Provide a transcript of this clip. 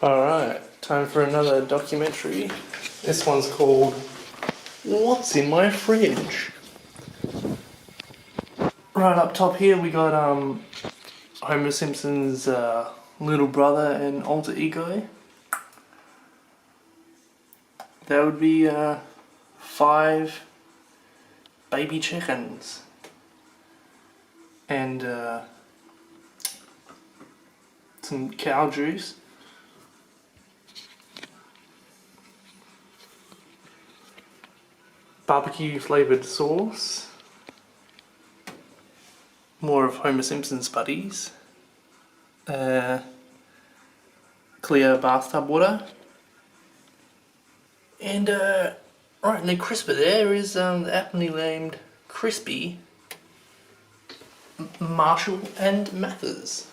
Alright, time for another documentary. This one's called What's in My Fridge? Right up top here we got Homer Simpson's little brother and alter ego. That would be 5 baby chickens. And some cow juice. Barbecue flavoured sauce. More of Homer Simpson's buddies. Clear bathtub water. And right in the crisper there is the aptly named Crispy, Marshall and Mathers.